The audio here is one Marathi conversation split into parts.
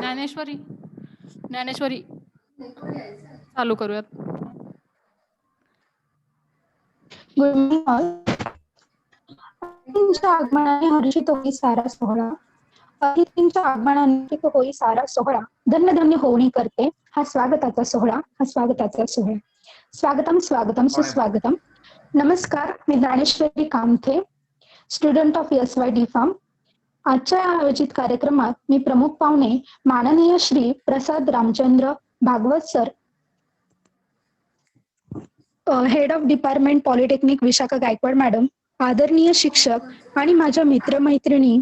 ज्ञानेश्वरी ज्ञानेश्वरी चालू करूयात. Good morning all. अतिथींच्या आगमनाने हर्षित होई सारा सोहळा. अतिथींच्या आगमनाने होई सारा सोहळा. धन्य धन्य होणी करते हा स्वागताचा सोहळा. हा स्वागताचा सोहळा. स्वागतम स्वागतम सुस्वागतम. नमस्कार, मी Dnyaneshwari Kamthe, student of SYD pharm. आजच्या आयोजित कार्यक्रमात मी प्रमुख पाहुणे माननीय Shri Prasad Ramchandra Bhagwat sir, head of department polytechnic Vishakha Gaikwad madam, आदरणीय शिक्षक आणि माझ्या मित्रमैत्रिणी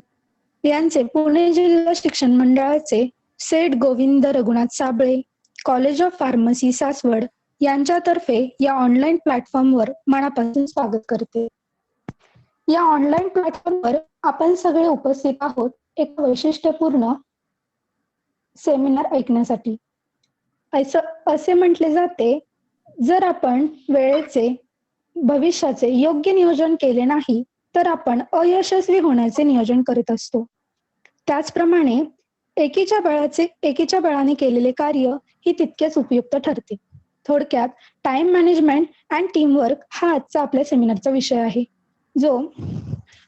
यांचे पुणे जिल्हा शिक्षण मंडळाचे Seth Govind Raghunath Sable, college of pharmacy Saswad यांच्यातर्फे या ऑनलाईन प्लॅटफॉर्मवर मनापासून स्वागत करते. या ऑनलाईन प्लॅटफॉर्मवर आपण सगळे उपस्थित आहोत एक वैशिष्ट्यपूर्ण सेमिनार ऐकण्यासाठी. असे म्हटले जाते, जर आपण वेळेचे भविष्याचे योग्य नियोजन केले नाही तर आपण अयशस्वी होण्याचे नियोजन करीत असतो. त्याचप्रमाणे एकीच्या बळाने केलेले कार्य ही तितकेच उपयुक्त ठरते. थोडक्यात टाइम मॅनेजमेंट अँड टीमवर्क हा आजचा आपल्या सेमिनारचा विषय आहे, जो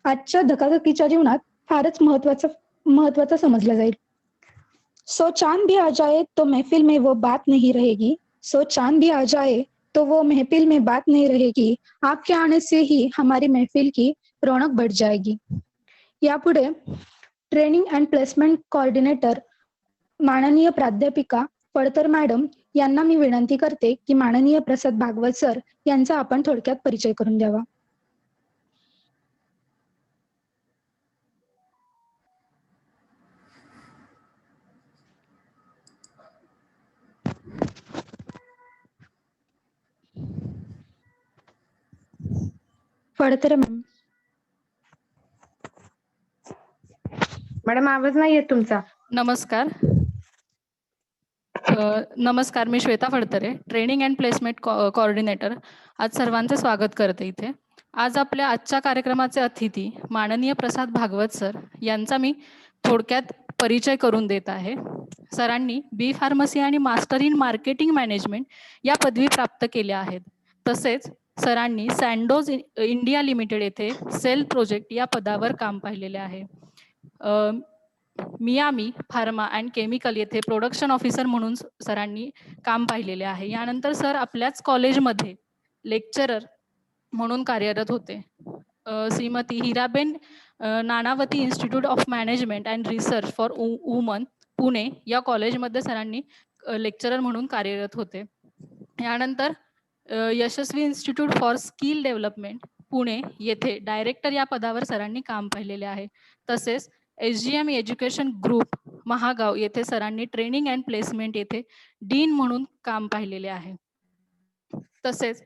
आजच्या धकाधकीच्या जीवनात फारच महत्वाचा समजला जाईल. सो चांद भी आ जाए तो महफिल में वो बात नहीं रहेगी. सो चांद भी आ जाए तो वो महफिल में बात नहीं रहेगी. आपके आने से ही हमारी महफिल की रौनक बढ़ जाएगी. यापुढे ट्रेनिंग अँड प्लेसमेंट कोऑर्डिनेटर माननीय प्राध्यापिका पडतर मॅडम यांना मी विनंती करते की माननीय प्रसाद भागवत सर यांचा आपण थोडक्यात परिचय करून द्यावा. पडतर मॅडम, आवाज नाही येत तुमचा. नमस्कार. नमस्कार, मी Shweta Phadtare, training and placement coordinator. आज सर्वांचे स्वागत करते इथे. आज आपल्या आजच्या कार्यक्रमाचे अतिथी माननीय प्रसाद भागवत सर यांचा मी थोडक्यात परिचय करून देत आहे. सरांनी बी फार्मसी आणि मास्टर इन मार्केटिंग मॅनेजमेंट या पदवी प्राप्त केल्या आहेत. तसेच सरांनी सँडोज इंडिया लिमिटेड येथे सेल प्रोजेक्ट या पदावर काम पाहिलेले आहे. मियामी फार्मा अँड केमिकल येथे प्रोडक्शन ऑफिसर म्हणून सरांनी काम पाहिलेले आहे. यानंतर सर आपल्याच कॉलेजमध्ये लेक्चरर म्हणून कार्यरत होते. Shrimati Hiraben Nanavati institute of management and research for women Pune या कॉलेजमध्ये सरांनी लेक्चरर म्हणून कार्यरत होते. यानंतर Yashaswi institute for skill development Pune येथे डायरेक्टर या पदावर सरांनी काम पाहिलेले आहे. तसेच SGM एज्युकेशन ग्रुप महागाव येथे सरांनी ट्रेनिंग अँड प्लेसमेंट येथे डीन म्हणून काम पाहिलेले आहे. तसेच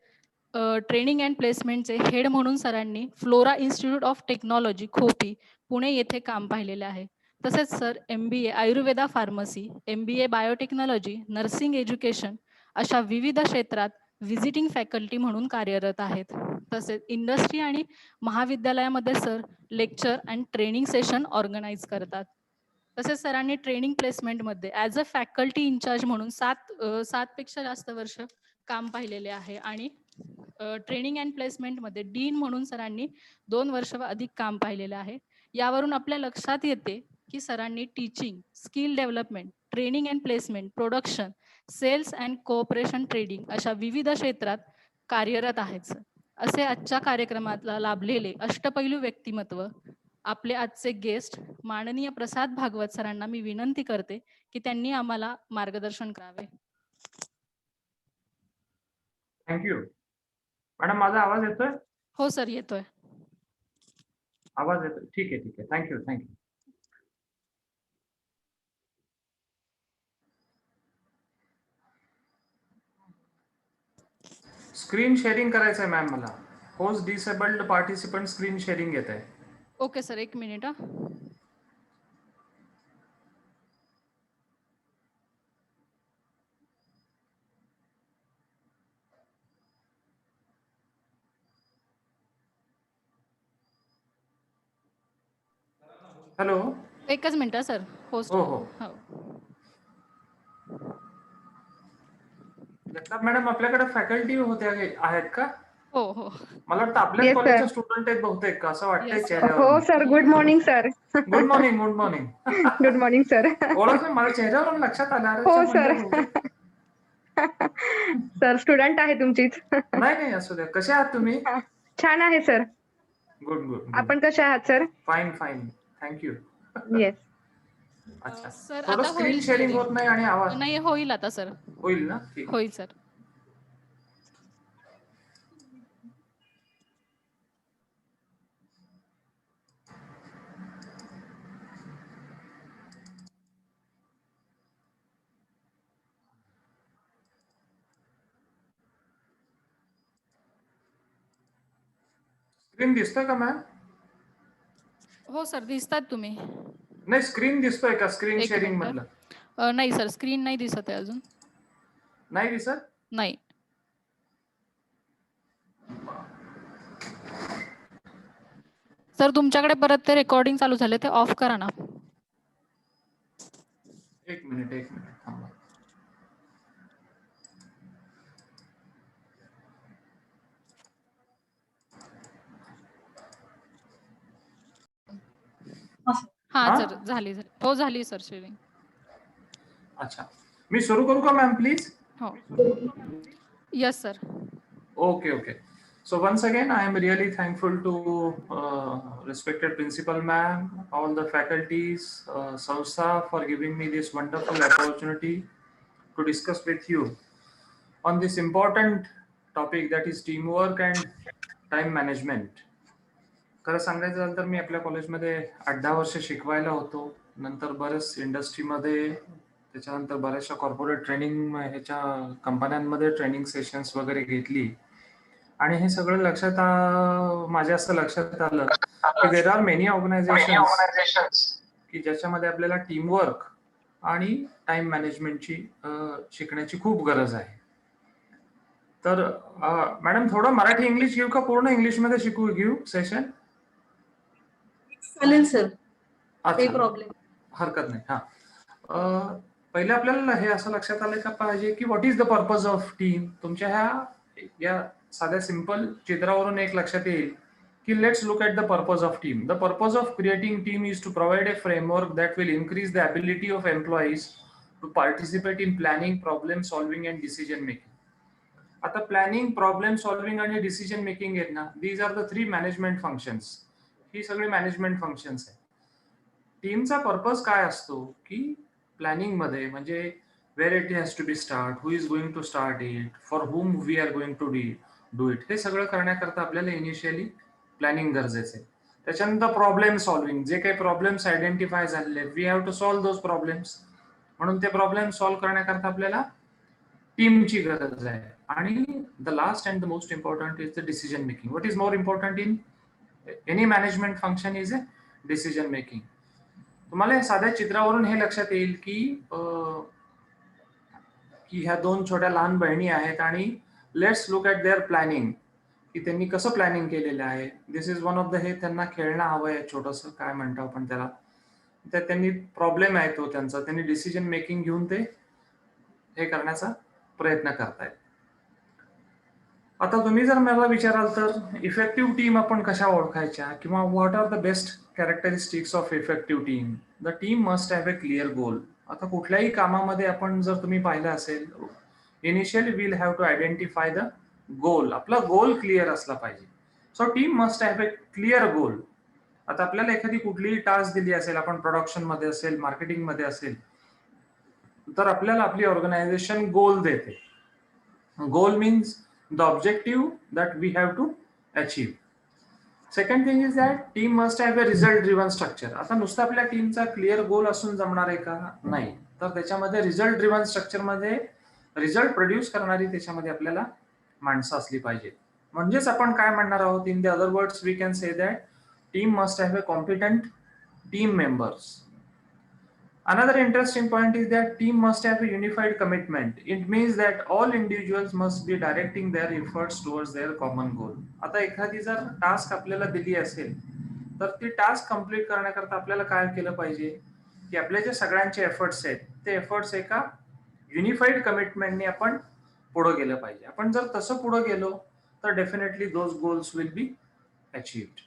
ट्रेनिंग अँड प्लेसमेंटचे हेड म्हणून सरांनी Flora institute of technology Khopi Pune येथे काम पाहिलेले आहे. तसेच sir MBA Ayurveda pharmacy, MBA biotechnology, nursing education अशा विविध क्षेत्रात व्हिजिटिंग फॅकल्टी म्हणून कार्यरत आहेत. तसेच इंडस्ट्री आणि महाविद्यालयामध्ये sir lecture and training session organise करतात. तसेच सरांनी ट्रेनिंग प्लेसमेंटमध्ये ॲज अ फॅकल्टी इन्चार्ज म्हणून 7 पेक्षा जास्त वर्ष काम पाहिलेले आहे. आणि ट्रेनिंग अँड प्लेसमेंटमध्ये डीन म्हणून सरांनी 2 वर्ष व अधिक काम पाहिलेलं आहे. यावरून आपल्या लक्षात येते की सरांनी teaching, skill development, training and placement, production, sales and cooperation trading अशा विविध क्षेत्रात कार्यरत आहेत. असे आजच्या कार्यक्रमाला लाभलेले अष्टपैलू व्यक्तिमत्व आपले आजचे गेस्ट माननीय प्रसाद भागवत सरांना मी विनंती करते की त्यांनी आम्हाला मार्गदर्शन करावे. थँक्यू. मॅडम, माझा आवाज येतोय? हो सर, येतोय. आवाज येतोय? ठीक आहे. थँक्यू. स्क्रीन शेअरिंग करायचं आहे मॅम मला. Host disabled participant screen sharing येत आहे. Okay sir, 1 minute. हॅलो, 1च मिनिट सर. होस्ट. हो. जगताप मॅडम आपल्याकडे फॅकल्टी होत्या आहेत का? हो, हो. मला वाटतं आपल्याच येस सर. कॉलेजच्या स्टुडंट आहेत बहुतेक का असं वाटतंय Yes, sir. चेहऱ्यावरून. हो sir, good morning sir. Good morning, good morning. Good morning sir. ओळखलं मला चेहऱ्यावरून लक्षात आलं. अरे हो अच्छा सर. म्हणलं बहुतेक. सर स्टुडंट आहे तुमचीच. नाही असू द्या. कसे आहात तुम्ही? छान आहे सर. Good good. आपण कसे आहात sir? Fine fine. Thank you. Yes. अच्छा. सर थोडं आता स्क्रीन होईल शेअरिंग sharing. होत नाही आणि आवाज नाही होईल आता सर. होईल ना? ठीक. होईल सर. स्क्रीन दिसतोय का मॅम? हो सर, दिसतात तुम्ही. नाही स्क्रीन दिसतोय का स्क्रीन एक शेअरिंग मिनिट. मधलं? नाही सर, स्क्रीन नाही दिसत आहे अजून. नाही दिसत? नाही. सर तुमच्याकडे परत ते रेकॉर्डिंग चालू झाले, ते ऑफ करा ना. एक मिनिट थांबा. हा हा? सर, झाली. हो झाली सर शेअरिंग. अच्छा. मी सुरू करू का मॅम प्लीज? हो. Yes sir. Okay. So once again, I am really thankful to respected principal ma'am, all the faculties, Sausa for giving me this wonderful opportunity to discuss with you on this important topic that is teamwork and time management. खरं सांगायचं झालं तर मी आपल्या कॉलेजमध्ये 8-10 वर्ष शिकवायला होतो. नंतर बरेच इंडस्ट्रीमध्ये, त्याच्यानंतर बऱ्याचशा कॉर्पोरेट ट्रेनिंग ह्याच्या कंपन्यांमध्ये ट्रेनिंग सेशन्स वगैरे घेतली आणि हे सगळं माझ्या असं लक्षात आलं की देर आर मेनी ऑर्गनायझेशन्स की ज्याच्यामध्ये आपल्याला टीमवर्क आणि टाइम मॅनेजमेंटची शिकण्याची खूप गरज आहे. तर मॅडम थोडं मराठी इंग्लिश घेऊ का पूर्ण इंग्लिशमध्ये घेऊ सेशन? चालेल सर, काही अच्छा, प्रॉब्लेम. हरकत नाही. हा, पहिले आपल्याला हे असं लक्षात आलं का पाहिजे की what is the purpose of team. तुमच्या या साध्या सिंपल चित्रावरून एक लक्षात येईल की let's look at the purpose of team. The purpose of creating team is to provide a framework that will increase the ability of employees to participate in planning, problem solving and decision making. आता प्लॅनिंग, प्रॉब्लेम सॉल्व्हिंग आणि डिसिजन मेकिंग आहेत ना, these are the 3 management functions. ही सगळी मॅनेजमेंट फंक्शन्स आहेत. टीमचा पर्पज काय असतो की प्लॅनिंग मध्ये म्हणजे where it has to be start, who is going to start it, for whom we are going to do it, हे सगळं करण्याकरता आपल्याला इनिशियली प्लॅनिंग गरजेचं आहे. त्याच्यानंतर प्रॉब्लेम सॉल्व्हिंग, जे काही प्रॉब्लेम्स आयडेंटिफाय झालेले we have to solve those problems. म्हणून ते प्रॉब्लेम सॉल्व्ह करण्याकरता आपल्याला टीमची गरज आहे. आणि the last and the most important is the decision making. What is more important in any management function is a decision making. तुम्हाला साध्या चित्रावरून हे लक्षात येईल की ह्या 2 छोट्या लहान बहिणी आहेत आणि let's look at there planning, की त्यांनी कसं प्लॅनिंग केलेलं आहे. दिस इज वन ऑफ द, हे त्यांना खेळणं हवं आहे छोटंसं, काय म्हणतो आपण त्याला. तर त्यांनी प्रॉब्लेम आहे तो त्यांचा, त्यांनी डिसिजन मेकिंग घेऊन ते हे करण्याचा प्रयत्न करतायत. आता तुम्ही जर मला विचाराल तर इफेक्टिव्ह टीम आपण कशा ओळखायच्या किंवा what are the best characteristics of effective team. The team must have a clear goal. आता कुठल्याही कामामध्ये आपण जर तुम्ही पाहिलं असेल, initially we'll have to identify the goal. आपला गोल क्लिअर असला पाहिजे. So team must have a clear goal. आता आपल्याला एखादी कुठलीही टास्क दिली असेल, आपण प्रोडक्शन मध्ये असेल, मार्केटिंग मध्ये असेल, तर आपल्याला आपली ऑर्गनायझेशन गोल देते. गोल means the objective that we have to achieve. Second thing is that team must have a result driven structure. आता नुसतं आपल्या टीमचा क्लिअर गोल असून जमणार आहे का? नाही. तर त्याच्यामध्ये रिझल्ट ड्रिव्हन स्ट्रक्चर मध्ये रिझल्ट प्रोड्यूस करणारी त्याच्यामध्ये आपल्याला माणसं असली पाहिजे. म्हणजेच आपण काय म्हणणार आहोत, in the other words we can say that team must have a competent team members. Another interesting point is that team must have a unified commitment. It means that all individuals must be directing their efforts towards their common goal. आता एखादी जर टास्क आपल्याला दिली असेल तर ती टास्क कंप्लीट करण्याकरता आपल्याला काय केलं पाहिजे की आपले जे सगळ्यांचे एफर्ट्स आहेत ते एफर्ट्स एका युनिफाईड कमिटमेंटने आपण पुढे गेलं पाहिजे. आपण जर तसं पुढे गेलो तर definitely those goals will be achieved.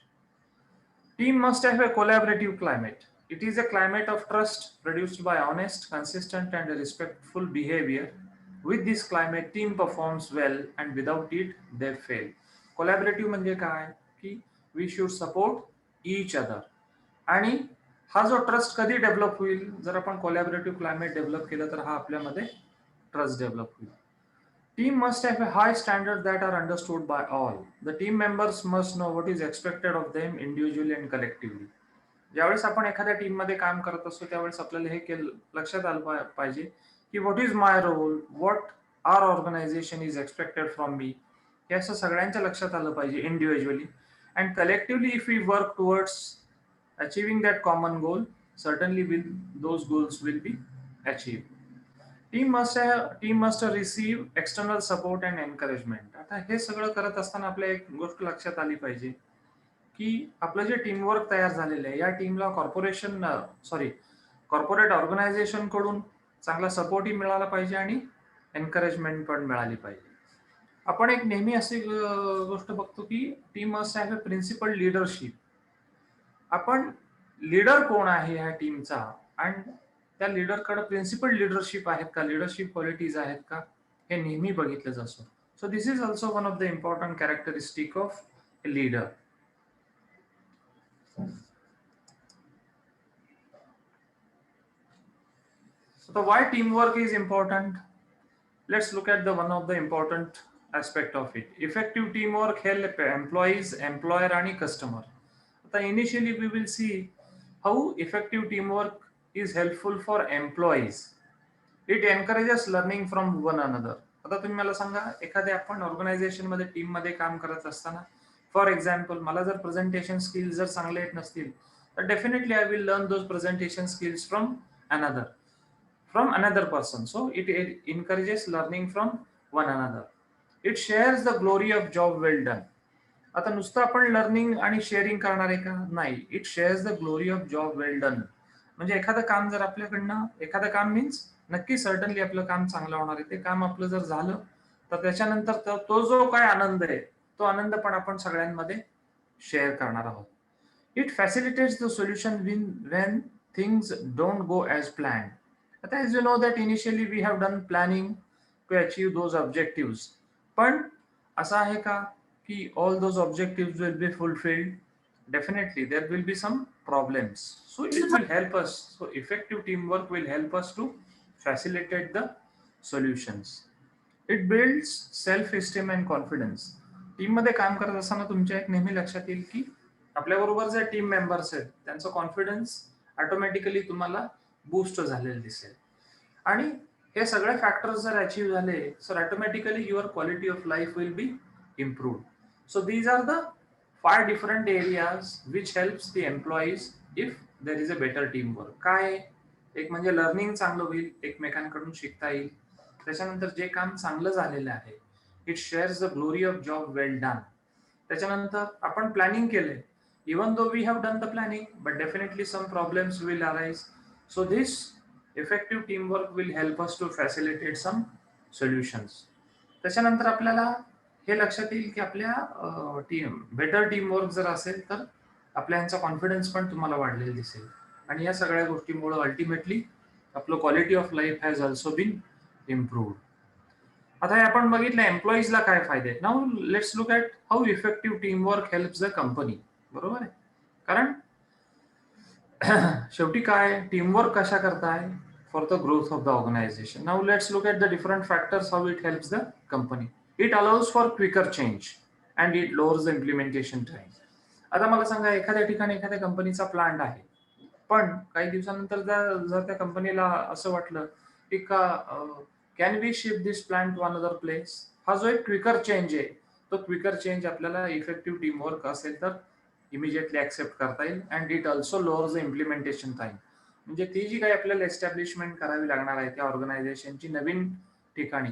Team must have a collaborative climate. It is a climate of trust produced by honest, consistent, and respectful behavior. With this climate, team performs well, and without it, they fail. Collaborative म्हणजे काय की we should support each other. आणि हा जो ट्रस्ट कधी डेव्हलप होईल, जर आपण कोलॅबोरेटिव्ह क्लायमेट डेव्हलप केलं तर हा आपल्यामध्ये ट्रस्ट डेव्हलप होईल. Team must have a high standard that are understood by all. The team members must know what is expected of them individually and collectively. ज्यावेळेस आपण एखाद्या टीम मध्ये काम करत असतो त्यावेळेस आपल्याला हे लक्षात आलं पाहिजे की what is my role, what are organization is expected from me, हे असं सगळ्यांच्या लक्षात आलं पाहिजे individually. And collectively if we work towards achieving that common goal, certainly will those goals will be achieved. Team must receive external support and encouragement. आता हे सगळं करत असताना आपल्या एक गोष्ट लक्षात आली पाहिजे की आपलं जे टीमवर्क तयार झालेलं आहे या टीमला कॉर्पोरेट ऑर्गनायझेशन कडून चांगला सपोर्टही मिळाला पाहिजे आणि एनकरेजमेंट पण मिळाली पाहिजे. आपण एक नेहमी अशी गोष्ट बघतो की team must have a principal leadership. आपण लीडर कोण आहे ह्या टीमचा आणि त्या लीडरकडे प्रिन्सिपल लिडरशिप आहेत का, लिडरशिप क्वालिटीज आहेत का, हे नेहमी बघितलं जातं. So this is also one of the important characteristic of a leader. So why teamwork is important? Let's look at the one of the important aspect of it. Effective teamwork help employees, employer आणि customer. आता initially we will see how effective teamwork is helpful for employees. It encourages learning from one another. आता तुम्ही मला सांगा, एखाद्या आपण ऑर्गनायझेशन मध्ये टीम मध्ये काम करत असताना फॉर एक्झाम्पल मला जर प्रेझेंटेशन स्किल्स जर चांगले येत नसतील तर definitely I will learn those presentation skills from another person. So it encourages learning from one another. It shares the glory of job well done. आता नुसतं आपण लर्निंग आणि शेअरिंग करणार आहे का? नाही. It shares the glory of job well done. म्हणजे एखादं काम जर आपल्याकडनं, एखादं काम मीन्स नक्की सर्टनली आपलं काम चांगलं होणार आहे. ते काम आपलं जर झालं तर त्याच्यानंतर तो जो काय आनंद आहे तो आनंद पण आपण सगळ्यांमध्ये शेअर करणार आहोत. It facilitates the solution when things don't go as planned. But as you know that initially we have done planning to achieve those objectives. पण असं आहे का की all those objectives will be fulfilled? Definitely there will be some problems. So it will help us. So effective teamwork will help us to facilitate the solutions. It builds self-esteem and confidence. Team मध्ये काम करत असताना तुमच्या एक नेहमी लक्षात येईल की आपल्याबरोबर जे टीम मेंबर्स आहेत त्यांचं कॉन्फिडन्स ऑटोमॅटिकली तुम्हाला बूस्ट झालेलं दिसेल. आणि हे सगळे फॅक्टर्स जर अचीव्ह झाले sir automatically your quality of life will be improved. So these are the 5 different areas which helps the employees if there is a better team work. काय एक म्हणजे लर्निंग चांगलं होईल, एकमेकांकडून शिकता येईल. त्याच्यानंतर जे काम चांगलं झालेलं आहे it shares the glory of job well done. त्याच्यानंतर आपण प्लॅनिंग केलंय, even though we have done the planning, but definitely some problems will arise. So this effective teamwork will help us to facilitate some solutions. त्याच्यानंतर आपल्याला हे लक्षात येईल की आपल्या बेटर टीमवर्क जर असेल तर आपल्याचा कॉन्फिडन्स पण तुम्हाला वाढलेला दिसेल. आणि या सगळ्या गोष्टींमुळे अल्टिमेटली आपलं quality of life has also been improved. आता हे आपण बघितलं एम्प्लॉईजला काय फायदे आहेत. Now let's look at how effective teamwork helps the company. बरोबर आहे, कारण शेवटी काय टीमवर्क कशा करताय for the growth of the organization. Now let's look at the different factors how it helps the company. It allows for quicker change and it lowers the implementation time. आता मला सांगा, एखाद्या ठिकाणी एखाद्या कंपनीचा प्लांट आहे पण काही दिवसानंतर जर त्या कंपनीला असं वाटलं की can we shift this plant to another place, हा जो एक क्विकर चेंज आहे तो क्विकर चेंज आपल्याला इफेक्टिव्ह टीमवर्क असेल तर इमिजिएटली ऍक्सेप्ट करता येईल. And it also lowers the implementation time. म्हणजे ती जी काही आपल्याला एस्टॅब्लिशमेंट करावी लागणार आहे त्या ऑर्गनायझेशनची नवीन ठिकाणी,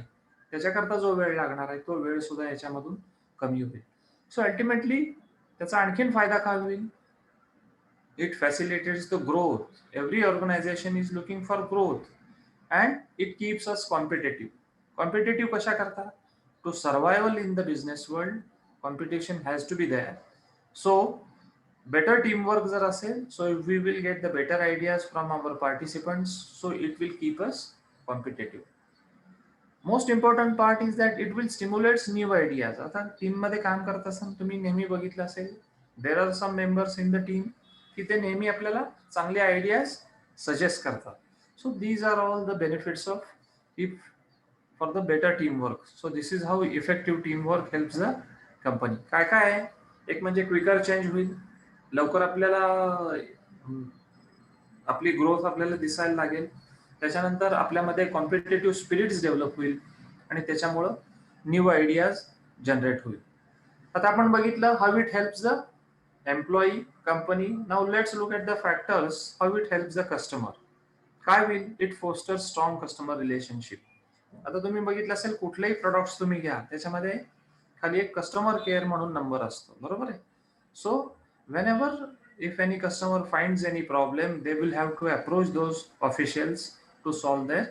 त्याच्याकरता जो वेळ लागणार आहे तो वेळ सुद्धा याच्यामधून कमी होईल. सो अल्टिमेटली त्याचा आणखीन फायदा काय होईल? It facilitates the growth. Every organization is looking for growth. and it keeps us competitive. Competitive कशा करता? To survival in the business world, competition has to be there. So better teamwork जर असेल, so we will get the better ideas from our participants, so it will keep us competitive. Most important part is that it will stimulates new ideas. आता टीम मध्ये काम करत असताना तुम्ही नेहमी बघितलं असेल, there are some members in the team की ते नेहमी आपल्याला चांगले आयडियाज सजेस्ट करतात. So these are all the benefits of if for the better team work. So this is how effective team work helps the company. काय काय आहे? एक म्हणजे क्विकर चेंज होईल, लवकर आपल्याला आपली ग्रोथ आपल्याला दिसायला लागेल. त्याच्यानंतर आपल्यामध्ये कॉम्पिटेटिव्ह स्पिरिट्स डेव्हलप होईल आणि त्याच्यामुळं न्यू आयडियाज जनरेट होईल. आता आपण बघितलं how it helps the employee company. Now let's look at the factors how it helps the customer. काय होईल? It foster strong customer relationship. आता तुम्ही बघितलं असेल कुठलेही प्रोडक्ट्स तुम्ही घ्या, त्याच्यामध्ये खाली एक कस्टमर केअर म्हणून नंबर असतो, बरोबर आहे. So whenever if any customer finds any problem, they will have to approach those officials to solve their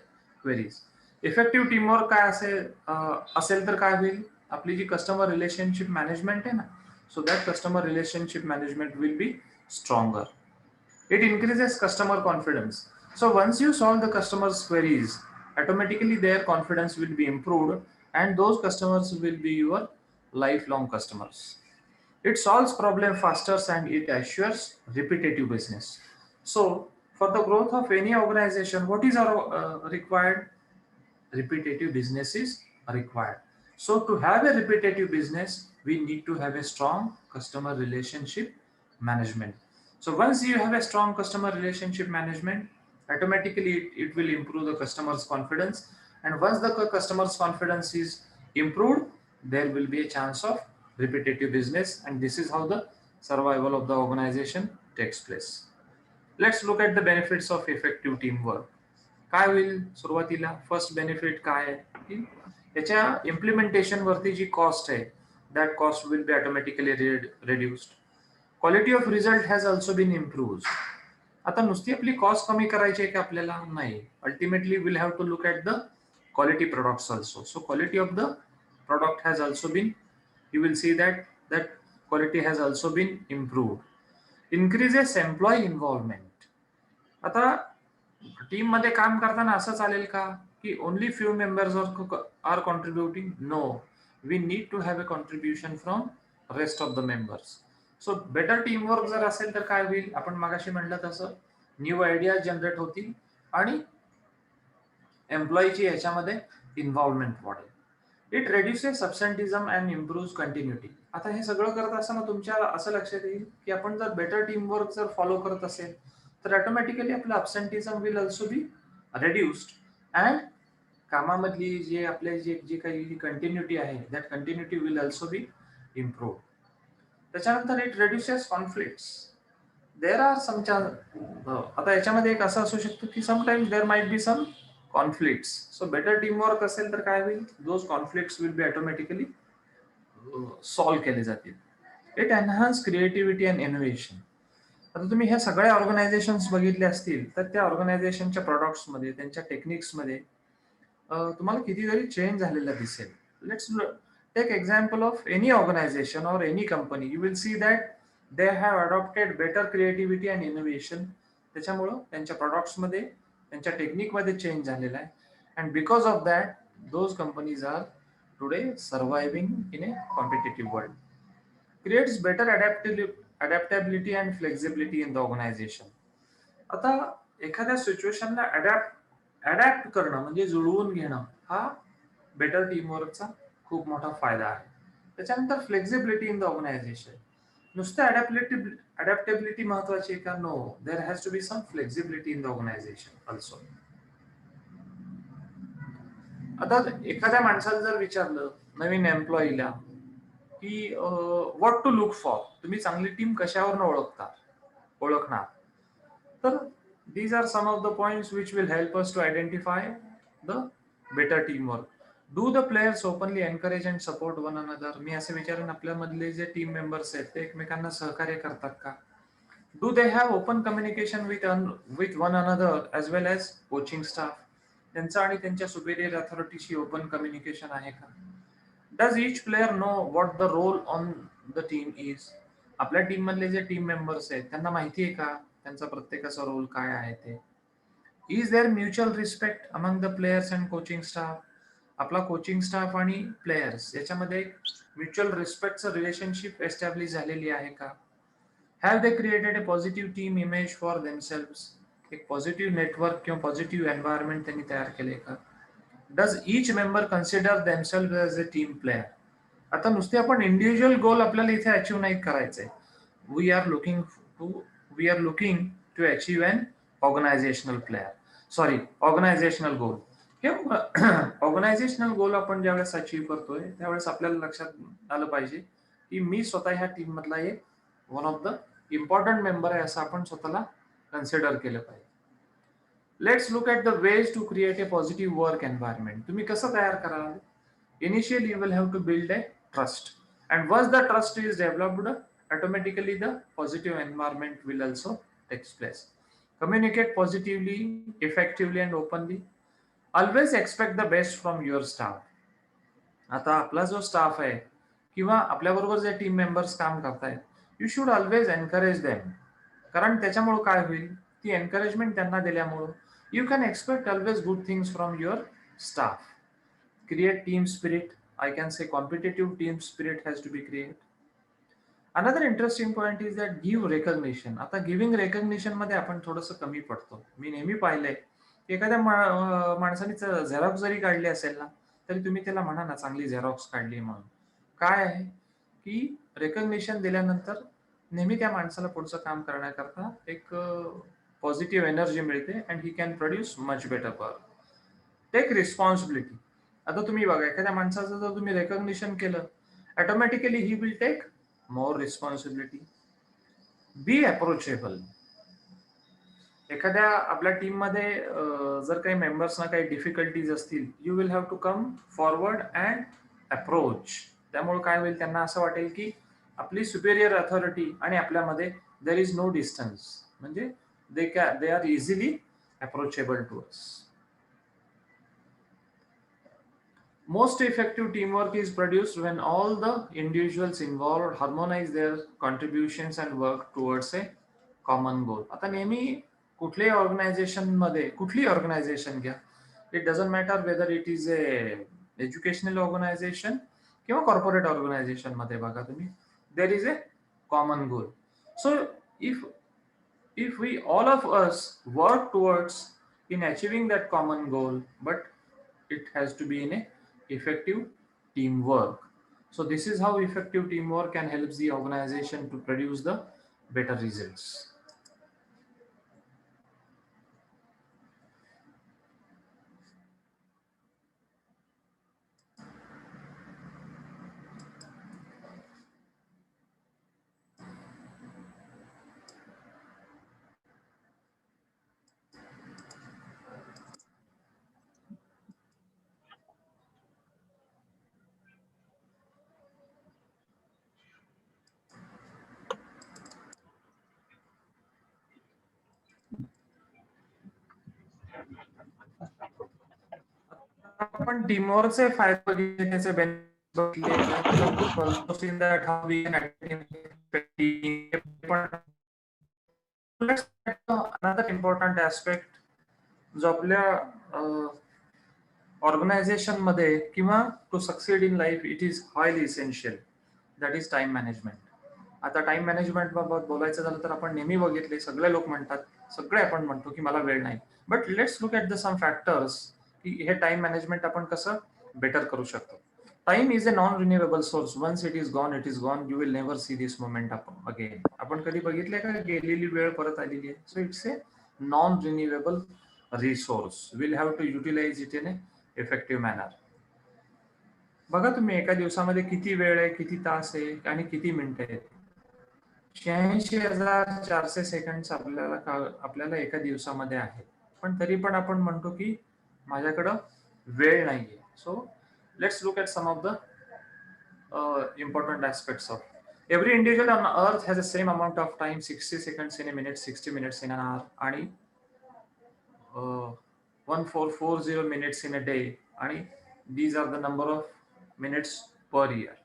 queries. Effective teamwork काय असेल तर काय होईल? आपली जी कस्टमर रिलेशनशिप मॅनेजमेंट आहे ना, so that customer relationship management will be stronger. It increases customer confidence. So once you solve the customer's queries, automatically their confidence will be improved and those customers will be your lifelong customers. It solves problem faster and it assures repetitive business. So for the growth of any organization, what is our required? Repetitive business is required. So to have a repetitive business, we need to have a strong customer relationship management. So once you have a strong customer relationship management, automatically it will improve the customer's confidence. And once the customer's confidence is improved, there will be a chance of repetitive business, and this is how the survival of the organization takes place. Let's look at the benefits of effective teamwork. काय होईल? सुरुवातीला फर्स्ट बेनिफिट काय आहे की याच्या इम्प्लिमेंटेशन वरती जी कॉस्ट आहे, that cost will be automatically reduced. Quality of result has also been improved. आता नुसती आपली कॉस्ट कमी करायची आहे की आपल्याला? नाही. Ultimately will have to look at the quality products also. So quality of the product has also been, you will see that quality has also been improved. Increases employee involvement. आता टीम मध्ये काम करताना असं चालेल का की only few members are contributing? No, we need to have a contribution from rest of the members. So better team work जर असेल तर काय होईल? आपण मागाशी म्हणलं तसं न्यू आयडिया जनरेट होतील आणि एम्प्लॉईची याच्यामध्ये इन्व्हॉल्वमेंट वाढेल. It reduces absenteeism and improve continuity. आता हे सगळं करत असताना तुमच्या असं लक्षात येईल की आपण जर बेटर टीम वर्क जर फॉलो करत असेल तर ऑटोमॅटिकली आपलं absenteeism will also be reduced and कामामधली जे आपले जे काही कंटिन्युटी आहे, that continuity will also be improve. त्याच्यानंतर it reduces conflicts. There are some आता याच्यामध्ये एक असं असू शकतं की sometimes there might be some conflicts. So better teamwork असेल तर काय होईल? Those conflicts will be automatically solve केले जातील. It enhance creativity and innovation. आता तुम्ही ह्या सगळ्या ऑर्गनायझेशन्स बघितले असतील तर त्या ऑर्गनायझेशनच्या प्रोडक्ट्स मध्ये, त्यांच्या टेक्निक्स मध्ये तुम्हाला कितीतरी चेंज झालेला दिसेल. Let's take example of any organization or any company. You will see that they have adopted better creativity and innovation. त्याच्यामुळं त्यांच्या प्रोडक्ट्स मध्ये, त्यांच्या टेक्निक मध्ये चेंज झालेला आहे. And because of that those companies are today surviving in a competitive world. Creates better adaptability and flexibility in the organization. आता एखाद्या सिच्युएशनला अडॅप्ट करणं म्हणजे जुळवून घेणं हा बेटर टीमवर्कचा खूप मोठा फायदा आहे. त्याच्यानंतर फ्लेक्झिबिलिटी इन द ऑर्गनायझेशन. नुसतं अडॅप्टेबिलिटी महत्वाची आहे का? No, there has to be some flexibility in the organization also. आता एखाद्या माणसाला जर विचारलं नवीन एम्प्लॉईला की व्हॉट टू लुक फॉर, तुम्ही चांगली टीम कशावरून ओळखणार, तर these are some of the points which will help us to identify the better teamwork. Do the players openly encourage and support one another? मी असे विचारेन आपल्यामधले जे टीम मेंबर्स आहेत ते एकमेकांना सहकार्य करतात का? Do they have open communication with one another as well as coaching staff? त्यांचं आणि त्यांच्या सुपेरियर अथॉरिटीशी ओपन कम्युनिकेशन आहे का? Does each player know what the roll on the team is? आपल्या टीम मधले जे टीम मेंबर्स आहेत त्यांना माहिती आहे का त्यांचा प्रत्येकाचा रोल काय आहे ते? Is there mutual respect among the players and coaching staff? आपला कोचिंग स्टाफ आणि प्लेयर्स याच्यामध्ये म्युच्युअल रिस्पेक्टचं रिलेशनशिप एस्टॅब्लिश झालेली आहे का? Have they created a positive team image for themselves? एक पॉझिटिव्ह नेटवर्क किंवा पॉझिटिव्ह एन्व्हायरमेंट त्यांनी तयार केले का? Does each member consider themself as a team player? आता नुसते आपण इंडिव्हिज्युअल गोल आपल्याला इथे अचीव्ह नाही करायचंय. We are looking to achieve an organizational goal. हे ऑर्गनायझेशनल गोल आपण ज्यावेळेस अचीव्ह करतोय त्यावेळेस आपल्याला लक्षात आलं पाहिजे की मी स्वतः ह्या टीम मधला एक one of the important member आहे असं आपण स्वतःला कन्सिडर केलं पाहिजे. Let's look at the ways to create a positive work environment. तुम्ही कसं तयार कराल? Initially, you will have to build a trust, and once the trust is developed, automatically the positive environment will also take place. Communicate positively, effectively, and openly. Always expect the best from your staff. आता आपला जो स्टाफ आहे किंवा आपल्याबरोबर जे टीम मेंबर्स काम करतायत, you should always encourage them. कारण त्याच्यामुळे काय होईल, ती एनकरेजमेंट त्यांना दिल्यामुळं you can expect always good things from your staff. Create team spirit. I can say competitive team spirit has to be created. Another interesting point is that give recognition. आता गिव्हिंग रेकग्निशन मध्ये आपण थोडंसं कमी पडतो. मी नेहमी पाहिलंय की एखाद्या माणसाने झेरॉक्स जरी काढली असेल ना तरी तुम्ही त्याला म्हणा ना चांगली झेरॉक्स काढली म्हणून. काय आहे की रेकग्निशन दिल्यानंतर नेहमी त्या माणसाला पुढचं काम करण्याकरता एक पॉझिटिव्ह एनर्जी मिळते and he can produce much better work. Take responsibility. आता तुम्ही बघा एखाद्या माणसाचं जर तुम्ही रेकग्निशन केलं automatically he will take more responsibility. Be approachable. एखाद्या आपल्या टीम मध्ये जर काही मेंबर्सना काही डिफिकल्टीज असतील you will have to come forward and approach. त्यामुळे काय होईल त्यांना असं वाटेल की आपली सुपेरियर अथॉरिटी आणि आपल्यामध्ये देर इज नो डिस्टन्स, म्हणजे they are easily approachable to us. Most effective teamwork is produced when all the individuals involved harmonize their contributions and work towards a common goal. आता नेहमी कुठल्याही ऑर्गनायझेशन मध्ये कुठली ऑर्गनायझेशन घ्या, it doesn't matter whether it is a educational organization किंवा कॉर्पोरेट ऑर्गनायझेशन मध्ये बघा तुम्ही, there is a common goal. So if we all of us work towards in achieving that common goal, but it has to be in a effective teamwork. So this is how effective teamwork can help the organization to produce the better results. आपण टीमवर्कचे फायदे बघितले, त्याचे बेनिफिट्स बघितले, that how we can another important aspect जो आपल्या ऑर्गनायझेशन मध्ये किंवा to succeed in life it is highly essential, that is time management. आता टाइम मॅनेजमेंट बाबत बोलायचं झालं तर आपण नेहमी बघितले, सगळे लोक म्हणतात, सगळे आपण म्हणतो की मला वेळ नाही. But let's look at the some factors की हे टाइम मॅनेजमेंट आपण कसं बेटर करू शकतो. Time is a non renewable source. Once it is gone it is gone. You will never see this moment again. आपण कधी बघितले का गेलेली वेळ परत आलेली आहे? So it's a non renewable resource. Will have to utilize it in a effective manner. बघा तुम्ही एका दिवसामध्ये किती वेळ आहे, किती तास आहे आणि किती मिनिटं आहेत. 86,400 सेकंड आपल्याला एका दिवसामध्ये आहे. पण तरी पण आपण म्हणतो की माझ्याकडं वेळ नाहीये. So let's look at some of the important aspects of every individual on earth has the same amount of time, 60 seconds in a minute, 60 minutes in an hour. आणि 1440 minutes in a day, and these are the number of minutes per year.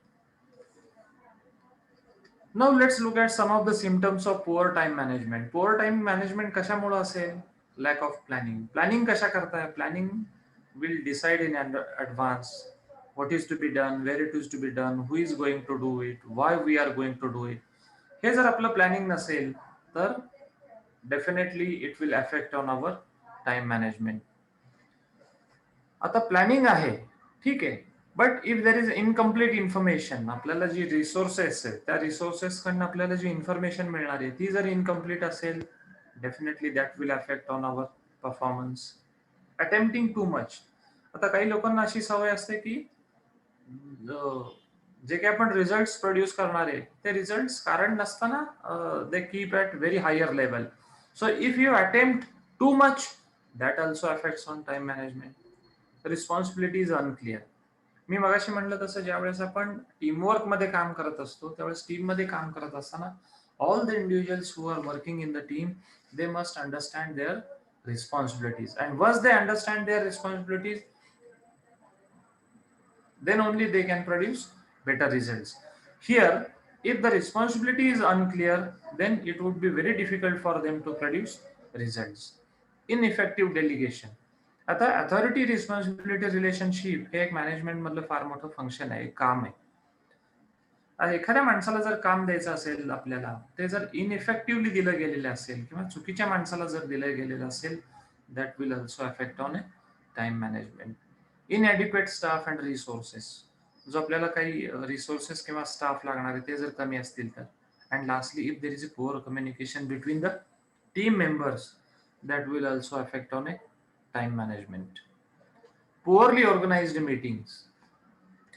Now let's look at some of the symptoms of poor time management. Poor time management कशामुळे असेल? Lack of planning. Planning कशा करताय? Planning will decide in advance what is to be done, where it is to be done, who is going to do it, why we are going to do it. हे जर आपलं प्लॅनिंग नसेल तर definitely it will affect on our time management. आता प्लॅनिंग आहे ठीक आहे, but if there is incomplete information, आपल्याला जी रिसोर्सेस आहेत त्या रिसोर्सेस कडनं आपल्याला जी इन्फॉर्मेशन मिळणार आहे ती जर इनकम्प्लीट असेल, definitely that will affect on our performance. Attempting too much. आता काही लोकांना अशी सवय असते की जे काही आपण रिझल्ट प्रोड्यूस करणार आहे ते रिझल्ट कारण नसताना they keep at very higher level. So if you attempt too much, that also affects on time management. Responsibility is unclear. मी मगाशी म्हटलं तसं ज्यावेळेस आपण टीमवर्क मध्ये काम करत असतो त्यावेळेस टीम मध्ये काम करत असताना all the individuals who are working in the team, they must understand their responsibilities, and once they understand their responsibilities, then only they can produce better results. Here, if the responsibility is unclear, then it would be very difficult for them to produce results. Ineffective delegation. आता अथॉरिटी रिस्पॉन्सिबिलिटी रिलेशनशिप हे एक मॅनेजमेंट मधलं फार मोठं फंक्शन आहे, काम आहे. एखाद्या माणसाला जर काम द्यायचं असेल आपल्याला, ते जर इनइफेक्टिव्हली दिलं गेलेलं असेल किंवा चुकीच्या माणसाला जर दिलं गेलेलं असेल, that will also affect on time management. इनएडिक्वेट staff and resources. जो आपल्याला काही रिसोर्सेस किंवा स्टाफ लागणार आहे ते जर कमी असतील तर. And lastly, if there is a poor communication between the team members, that will also affect on time management. Poorly organized meetings.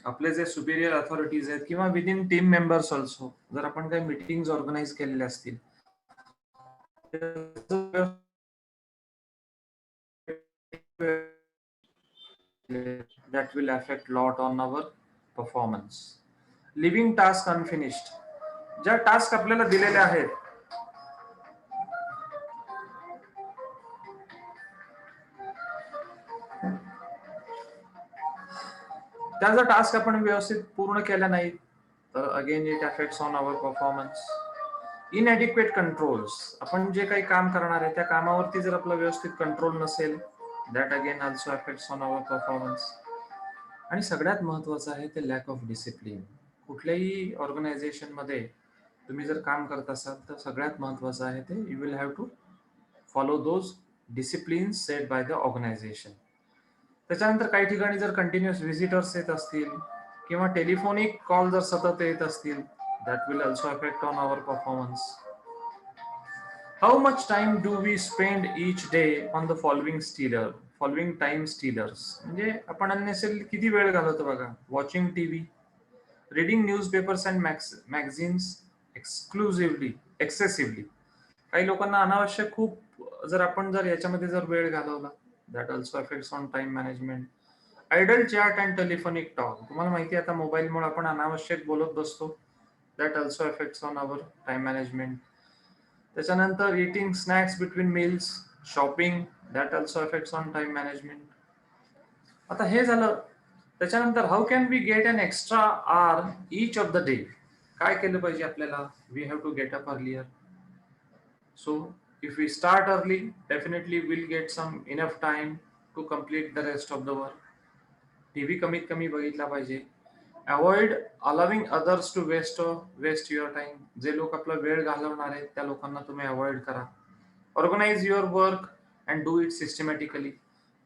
आपले जे सुपिरियर अथॉरिटीज आहेत किंवा विदिन टीम मेंबर्स ऑल्सो, जर आपण काही मीटिंग ऑर्गनाइज केलेल्या असतील, that will affect lot on our performance. Leaving task unfinished. ज्या टास्क आपल्याला दिलेले आहेत त्या जर टास्क आपण व्यवस्थित पूर्ण केल्या नाही तर again it affects on our performance. Inadequate controls. आपण जे काही काम करणार आहे त्या कामावरती जर आपला व्यवस्थित कंट्रोल नसेल, that again also affects on our performance. आणि सगळ्यात महत्वाचं आहे ते लॅक ऑफ डिसिप्लिन. कुठल्याही ऑर्गनायझेशन मध्ये तुम्ही जर काम करत असाल तर सगळ्यात महत्वाचं आहे ते you will have to follow those disciplines set by the organization. त्याच्यानंतर काही ठिकाणी जर कंटिन्युअस व्हिजिटर्स येत असतील किंवा टेलिफोनिक कॉल जर सतत येत असतील, that will also affect on our performance. How much time do we spend each day on the following time stealers. म्हणजे आपण अननेसेसरी किती वेळ घालवतो बघा. Watching TV, reading newspapers and magazines excessively. काही लोकांना अनावश्यक खूप जर आपण याच्यामध्ये जर वेळ घालवला, that also affects on time management. Idle chat and telephonic talk. तुम्हाला माहिती आहे आता मोबाईलमुळे आपण अनावश्यक बोलत बसतो, that also affects on our time management. त्याच्यानंतर eating snacks between meals, shopping, that also affects on time management. आता हे झालं. त्याच्यानंतर how can we get an extra hour each of the day. काय केलं पाहिजे आपल्याला? We have to get up earlier. So if we start early, definitely we'll get some enough time to complete the rest of the work. TV कमीत कमी बघितला पाहिजे. Avoid allowing others to waste your time. जे लोक आपला वेळ घालवणार आहेत त्या लोकांना तुम्ही अवॉइड करा. Organize your work and do it systematically.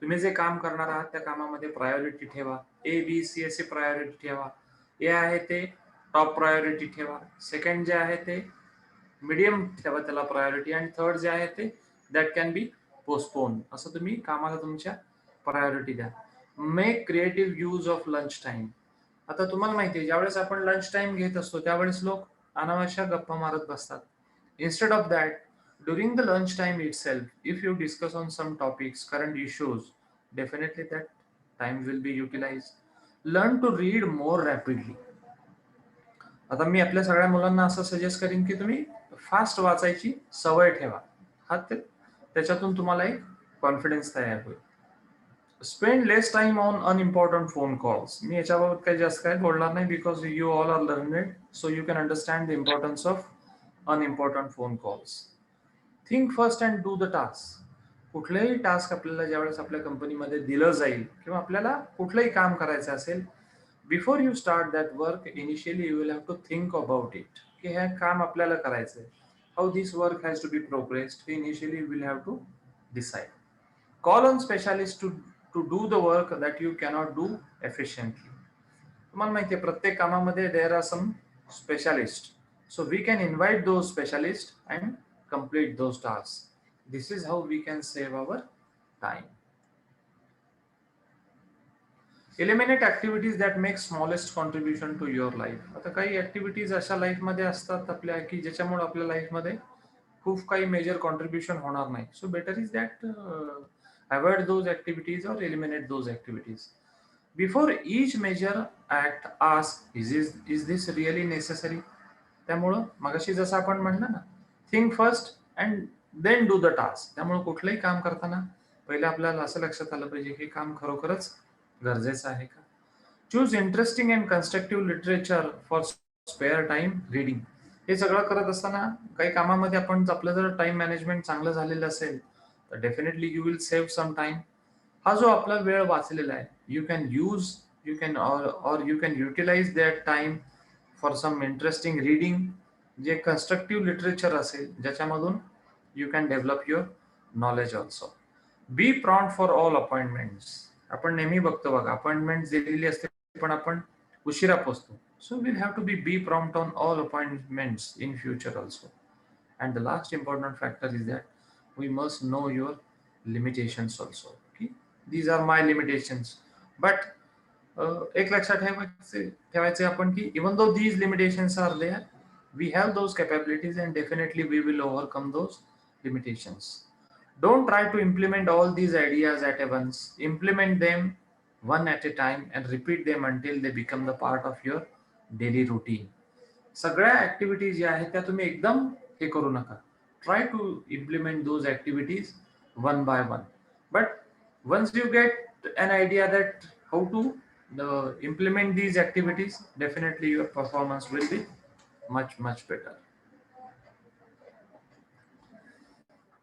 तुम्ही जे काम करणार आहात त्या कामामध्ये प्रायोरिटी ठेवा. ABC असे प्रायोरिटी ठेवा. A आहे ते टॉप प्रायोरिटी ठेवा. सेकंड जे आहे ते मीडियम ठेवा त्याला प्रायोरिटी. आणि थर्ड जे आहे ते दॅट कॅन बी पोस्टपोन. असं तुम्ही कामाला तुमच्या प्रायोरिटी द्या. Make creative use of lunch time. आता तुम्हाला माहिती आहे ज्यावेळेस आपण लंच टाइम घेत असतो त्यावेळेस लोक अनावश्यक गप्पा मारत बसतात. Instead of that, during the lunch time itself, if you discuss on some topics, current issues, definitely that time will be utilize. Learn to read more rapidly. आता मी आपल्या सगळ्या मुलांना असं सजेस्ट करीन की तुम्ही फास्ट वाचायची सवय ठेवा. त्याच्यातून तुम्हाला एक कॉन्फिडन्स तयार होईल. Spend less time on unimportant phone calls. मी याच्याबाबत काही जास्त काही बोलणार नाही because you all are learned, so you can understand the importance of unimportant phone calls. Think first and do the task. कुठलंही टास्क आपल्याला ज्यावेळेस आपल्या कंपनीमध्ये दिलं जाईल किंवा आपल्याला कुठलंही काम करायचं असेल, before you start that work initially you will have to think about it, की हे काम आपल्याला करायचंय. How this work has to be progressed हे initially you will have to decide. Call on specialists to do the work that you cannot do efficiently. तुम्हाला माहिती आहे प्रत्येक कामामध्ये there are some specialist, so we can invite those specialist and complete those tasks. This is how we can save our time. Eliminate activities that make smallest contribution to your life. आता काही ऍक्टिव्हिटीज अशा लाईफ मध्ये असतात आपल्या की ज्याच्यामुळे आपल्या लाईफ मध्ये खूप काही मेजर कॉन्ट्रीब्युशन होणार नाही. So better is that avoid those activities or eliminate those activities. Before each major act ask is this really necessary. त्यामुळं मगाशी जसं आपण म्हणलं ना, think first and then do the task. त्यामुळे कुठलंही काम करताना पहिले आपल्याला असं लक्षात आलं पाहिजे की काम खरोखरच गरजेचं आहे का. Choose interesting and constructive literature for spare time reading. हे सगळं करत असताना काही कामामध्ये आपण आपलं जर टाइम मॅनेजमेंट चांगलं झालेलं असेल तर definitely you will save some time. हा जो आपला वेळ वाचलेला आहे you can utilize that time for some interesting reading, जे कन्स्ट्रक्टिव्ह लिटरेचर असेल ज्याच्यामधून you can develop your knowledge also. Be prompt for all appointments. आपण नेहमी बघतो बघा अपॉइंटमेंट दिलेली असते पण आपण उशिरा पोहोचतो. So will have to be prompt on all appointments in future also. And the last important factor is that we must know your limitations also. These are my limitations. But एक लक्षात ठेवायचे आपण की even though these limitations are there, we have those capabilities and definitely we will overcome those limitations. Don't try to implement all these ideas at once. Implement them one at a time and repeat them until they become the part of your daily routine. सगळ्या ऍक्टिव्हिटीज ज्या आहेत त्या तुम्ही एकदम हे करू नका. Try to implement those activities one by one. But once you get an idea that how to implement these activities, definitely your performance will be much better.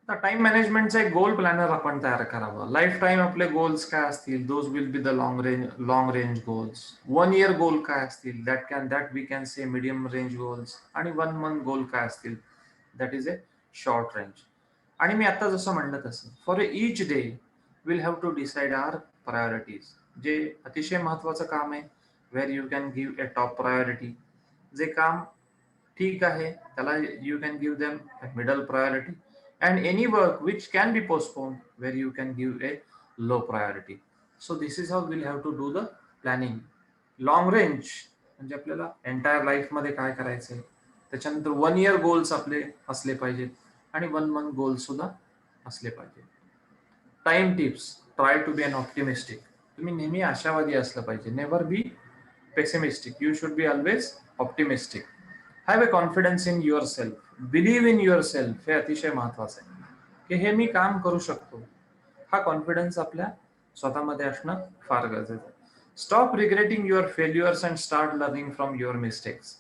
Time मॅनेजमेंटचा एक गोल प्लॅनर आपण तयार करावं. लाईफ टाइम आपले गोल्स काय असतील, those will be the long range goals. 1 year goal काय असतील, that we can say medium range goals. आणि 1 month गोल काय असतील, that is a short range. आणि मी आता जसं म्हणलं तसं for each day will have to decide our priorities. जे अतिशय महत्वाचं काम आहे where you can give a top priority. जे काम ठीक आहे त्याला you can give them middle priority. And any work which can be postponed where you can give a low priority. So this is how we'll have to do the planning. Long range म्हणजे आपल्याला एंटायर लाईफ मध्ये काय करायचंय, त्याच्यानंतर 1 year गोल्स आपले असले पाहिजेत आणि 1 month गोल्स सुद्धा असले पाहिजेत. Time tips. Try to be an optimistic. तुम्ही नेहमी आशावादी असलं पाहिजे. Never be pessimistic. You should be always optimistic. Have a confidence in yourself. Believe in yourself. हे अतिशय महत्वाचं आहे की हे मी काम करू शकतो. हा कॉन्फिडन्स आपल्या स्वतःमध्ये असणं फार गरजेचं आहे. Stop regretting your failures and start learning from your mistakes.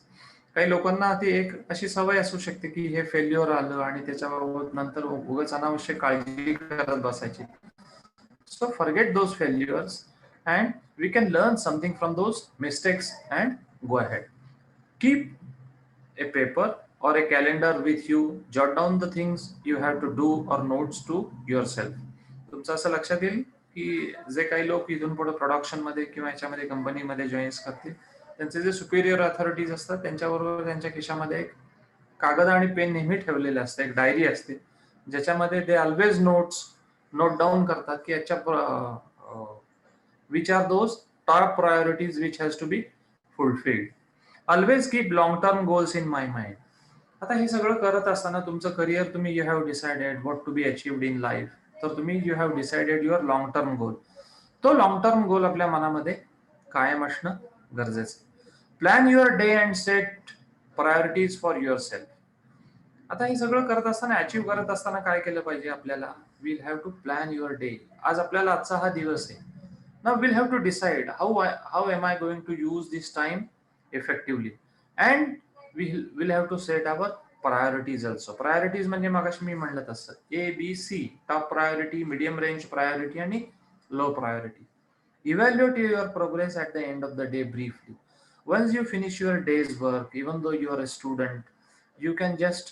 काही लोकांना ती एक अशी सवय असू शकते की हे फेल्युअर आलं आणि त्याच्याबाबत नंतर उगाच अनावश्यक काळजी करत बसायची. So forget those failures and we can learn something from those mistakes and go ahead. Keep a paper or a calendar with you. Jot down the things you have to do or notes to yourself. तुमचं असं लक्षात येईल की जे काही लोक इथून पुढे प्रोडक्शन मध्ये किंवा याच्यामध्ये कंपनीमध्ये जॉईन करतील त्यांचे जे सुपिरियर अथॉरिटीज असतात त्यांच्याबरोबर त्यांच्या खिशामध्ये एक कागद आणि पेन नेहमी ठेवलेले असते, एक डायरी असते ज्याच्यामध्ये ते ऑलवेज नोट डाऊन करतात की याच्या which are those top priorities which has to be fulfilled. Always keep long term goals in my mind. आता हे सगळं करत असताना तुमचं करिअर तुम्ही you have decided what to be achieved in life. तर तुम्ही you have decided your long term goal. तो लॉंग टर्म गोल आपल्या मनामध्ये कायम असणं गरजेचं. Plan your day and set priorities for yourself. आता हे सगळं करत असताना अचीव्ह करत असताना काय केलं पाहिजे आपल्याला, will have to plan your day. आज आपल्याला आजचा हा दिवस आहे. Now we'll have to decide how am I going to use this time effectively, and we'll have to set our priorities also. Priorities म्हणजे मगाशी मी म्हणलं तसं ABC, top priority, medium range priority आणि low priority. Evaluate your progress at the end of the day briefly. Once you finish your day's work, even though you are a student, you can just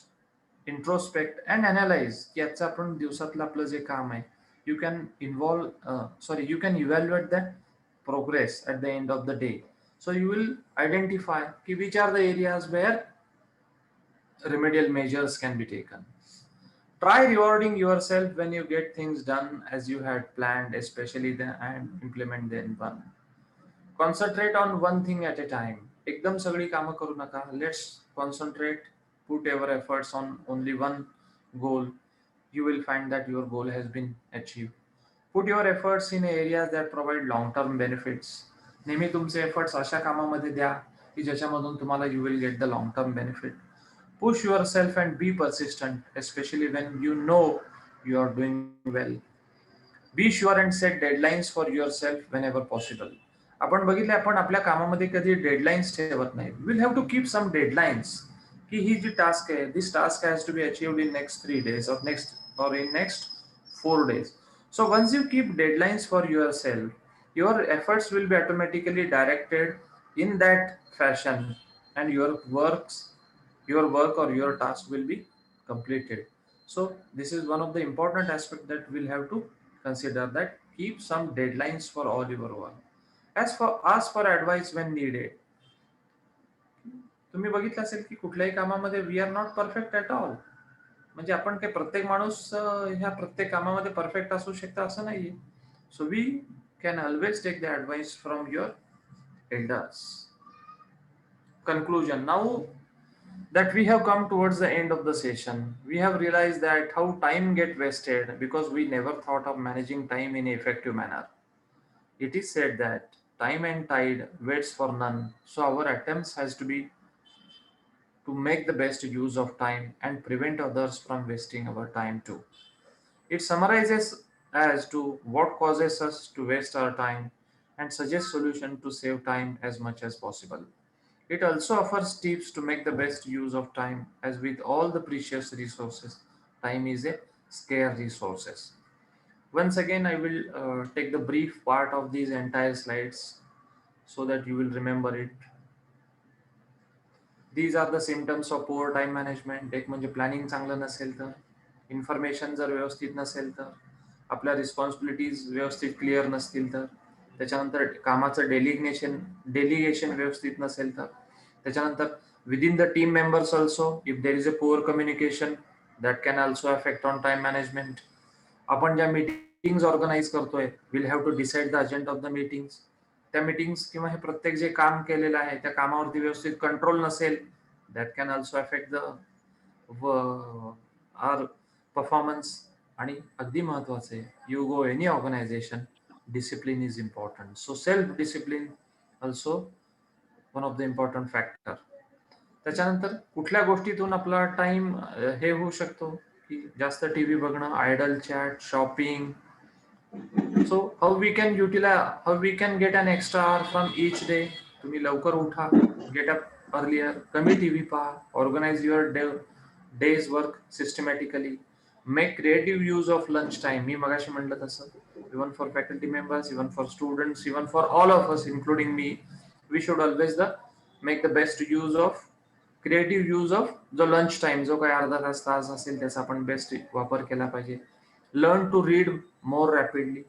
introspect and analyze की आजचं आपण दिवसातलं आपलं जे काम आहे, you can evaluate that progress at the end of the day. So you will identify ki which are the areas where remedial measures can be taken. Try rewarding yourself when you get things done as you had planned, especially and implement them one. Concentrate on one thing at a time. एकदम सगळी कामं करू नका. Let's concentrate, put our efforts on only one goal. You will find that your goal has been achieved. Put your efforts in areas that provide long-term benefits. नेहमी तुमचे efforts अशा कामामध्ये द्या की ज्याच्यामधून तुम्हाला you will get the long-term benefit. Push yourself and be persistent, especially when you know you are doing well. Be sure and set deadlines for yourself whenever possible. आपण बघितले आपण आपल्या कामामध्ये कधी डेडलाईन्स ठेवत नाही. Will have to keep some deadlines की ही जी टास्क आहे, this task has to be achieved in next 3 days or in next 4 days. So once you keep deadlines for yourself, your efforts will be automatically directed in that fashion, and your work or your task will be completed. So this is one of the important aspects that we'll have to consider, that keep some deadlines for all your work. Ask for advice when needed. तुम्ही बघितलं असेल की कुठल्याही कामामध्ये we are not perfect at all. म्हणजे आपण काही प्रत्येक माणूस ह्या प्रत्येक कामामध्ये परफेक्ट असू शकता असं नाहीये. So we can always take the advice from your elders. Conclusion. Now that we have come towards the end of the session, we have realized that how time get wasted because we never thought of managing time in an effective manner. It is said that time and tide waits for none, so our attempts has to be to make the best use of time and prevent others from wasting our time too. It summarizes as to what causes us to waste our time and suggests solution to save time as much as possible. It also offers tips to make the best use of time, as with all the precious resources, time is a scarce resource. Once again, I will take the brief part of these entire slides so that you will remember it. These are the symptoms of poor time management. एक म्हणजे प्लॅनिंग चांगलं नसेल तर, इन्फॉर्मेशन जर व्यवस्थित नसेल तर, आपल्या रिस्पॉन्सिबिलिटीज व्यवस्थित क्लिअर नसतील तर, त्याच्यानंतर कामाचं डेलिगेशन व्यवस्थित नसेल तर, त्याच्यानंतर within the team members also if there is a poor communication that can also affect on time management. आपण ज्या मीटिंग्स ऑर्गनाईज करतोय, will have to decide the agenda of the meetings. त्या मीटिंग्स किंवा हे प्रत्येक जे काम केलेलं आहे त्या कामावरती व्यवस्थित कंट्रोल नसेल, that can also affect the our performance. आणि अगदी महत्वाचं आहे, you go any organisation, discipline is important. So self discipline also one of the important factor. त्याच्यानंतर कुठल्या गोष्टीतून आपला टाइम हे होऊ शकतो की जास्त टीव्ही बघणं, idle chat, shopping. So how we can get an extra hour from each day. तुम्ही लवकर उठा, गेट अप अर्लियर, कमी टीव्ही पहा, organize your days work systematically, make creative use of lunch time. मी मगाशी म्हटलं तसं, even for faculty members, even for students, even for all of us including me, we should always make the best use of creative use of जो लंच टाइम, जो काही अर्धा तास असेल त्याचा आपण बेस्ट वापर केला पाहिजे. Learn to read more rapidly,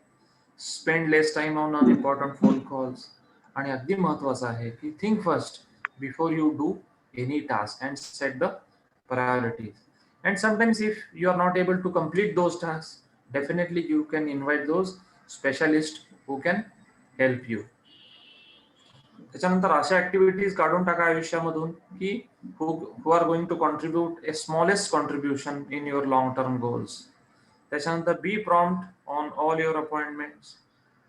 spend less time on unimportant phone calls. आणि अगदी महत्वाचं आहे की think first before you do any task and set the priorities. And sometimes if you are not able to complete those task, definitely you can invite those specialist who can help you. त्याच्यानंतर अशा ऍक्टिव्हिटीज काढून टाका आयुष्यामधून की who are going to contribute a smallest contribution in your long term goals. त्याच्यानंतर be prompt on all your appointments,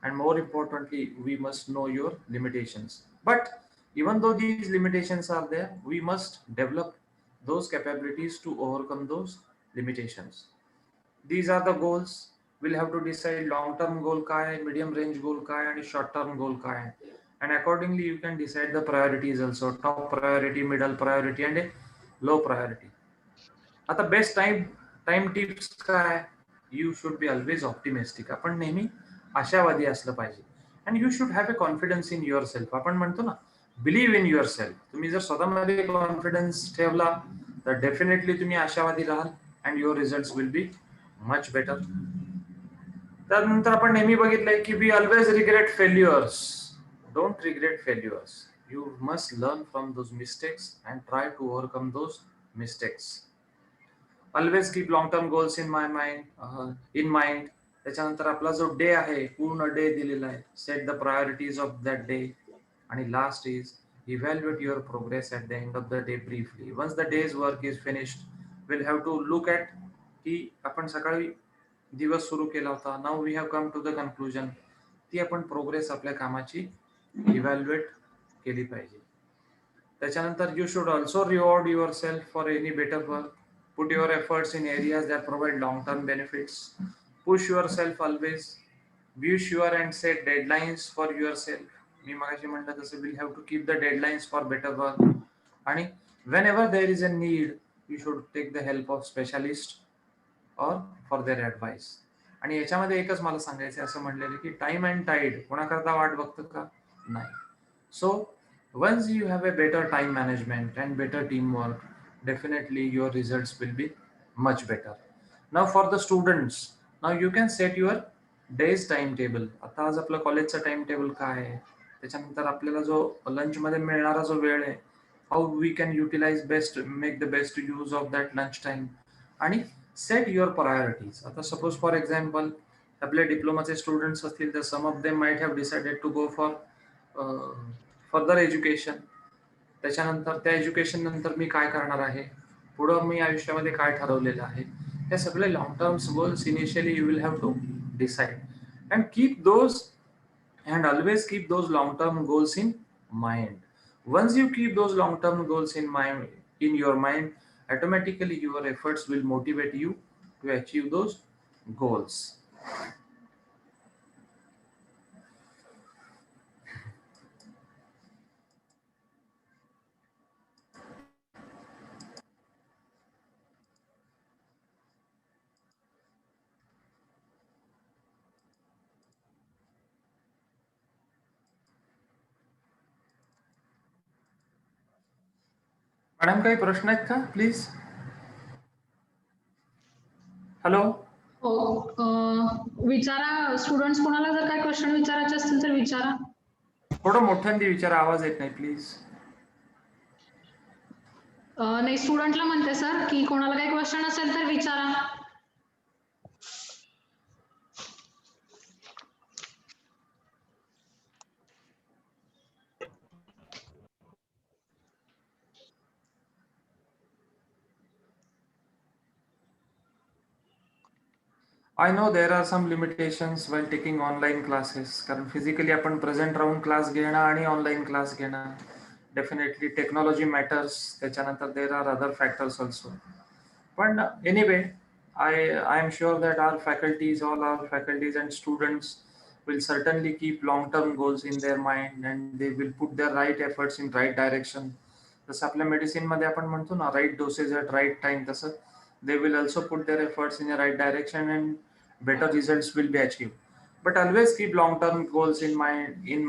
and more importantly we must know your limitations. But even though these limitations are there, we must develop those capabilities to overcome those limitations. These are the goals will have to decide long term goal काय, मीडियम रेंज गोल काय आणि शॉर्ट टर्म गोल काय. And accordingly you can decide the priorities also, top priority, middle priority and a low priority. आता बेस्ट टाइम टिप्स काय, you should be always optimistic. आपण नेहमी आशावादी असलं पाहिजे. And you should have a confidence in your self. आपण म्हणतो ना, बिलीव्ह इन युअर सेल्फ. तुम्ही जर स्वतःमध्ये कॉन्फिडन्स ठेवला तर डेफिनेटली तुम्ही आशावादी राहाल and your result will be much better. त्यानंतर आपण नेहमी बघितलंय की we always regret failures. Don't regret failures. You must learn from those mistakes and try to overcome those mistakes. Always keep long term goals in mind. त्याच्यानंतर आपला जो डे आहे, पूर्ण डे दिलेला आहे, set the priorities of that day. आणि last is evaluate your progress at the end of the day briefly. Once the day's work is finished, will have to look at की आपण सकाळी दिवस सुरू केला होता, now we have come to the conclusion. ती आपण प्रोग्रेस आपल्या कामाची इव्हॅल्युएट केली पाहिजे. त्याच्यानंतर you should also reward yourself for any better work. Put your efforts in areas that provide long-term benefits. Push yourself always. Be sure and set deadlines for yourself. मी मगाशी म्हटलं तसं we'll have to keep the deadlines for better work. आणि whenever there is a need, you should take the help of specialist or for their advice. आणि याच्यामध्ये एकच मला सांगायचं असं म्हणलेलं की टाइम अँड टाईड कोणाकरता वाट बघतं का? नाही. So once you have a better time management and better teamwork, definitely your results will be much better. Now for the students, now you can set your day's timetable. आता आज आपलं कॉलेजचा टाइम टेबल काय आहे, त्याच्यानंतर आपल्याला जो लंच मध्ये मिळणारा जो वेळ आहे, how we can utilize best, make the best use of that lunch time. आणि सेट युअर प्रायोरिटीज. आता सपोज फॉर एक्झाम्पल आपले डिप्लोमाचे स्टुडंट्स असतील तर some of them might have decided to go for further education. त्याच्यानंतर त्या एज्युकेशन नंतर मी काय करणार आहे, पुढं मी आयुष्यामध्ये काय ठरवलेलं आहे, हे सगळे long term goals initially you will have to decide and keep those and always keep those long term goals in mind. Once you keep those long term goals in your mind, automatically your efforts will motivate you to achieve those goals. Madam काही प्रश्न आहेत का प्लीज? हॅलो. विचारा. स्टुडंट्स कोणाला जर काही क्वेश्चन विचारायचे असतील तर विचारा. थोडं मोठ्यांदी विचारा, आवाज येत नाही प्लीज. नाही, स्टुडंटला म्हणते सर की कोणाला काही क्वेश्चन असेल तर विचारा. I know there are some limitations while taking online classes. कारण फिजिकली आपण प्रेझेंट राहून क्लास घेणं आणि ऑनलाईन क्लास घेणं, डेफिनेटली टेक्नॉलॉजी मॅटर्स. त्याच्यानंतर there are other factors also. पण anyway, I am sure that all our faculties and students will certainly keep long-term goals in their mind and they will put their right efforts in right direction. जसं आपल्या मेडिसिन मध्ये आपण म्हणतो ना, right dosage at right time, तसं they will also put their efforts in the right direction and better results will be achieved. But always keep long-term goals in